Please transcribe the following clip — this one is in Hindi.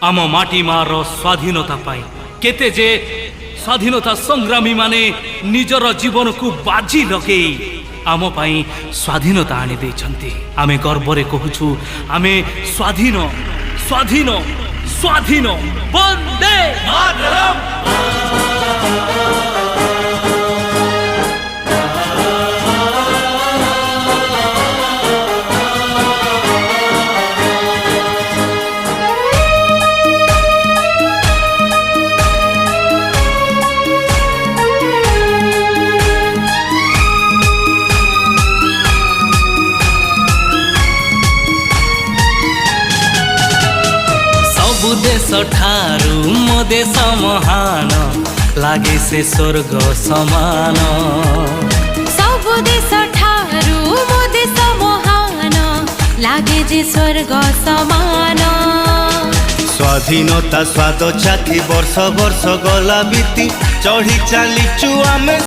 आम माटी मार स्वाधीनता पाई केते जे स्वाधीनता संग्रामी माने निजर जीवन को बाजी लगे आम पाई स्वाधीनता आनी देछंती। आमे गर्वरे कहूछु आमे स्वाधीन स्वाधीन स्वाधीन। वंदे मातरम। देश ठारू मो देश महान लागे से स्वर्ग समान। सब देश ठारू मो देश महान लागे जे स्वर्ग समान। स्वाधीनता स्वाद चाखी वर्ष वर्ष गला बीती चढ़ी चलीचु आमे।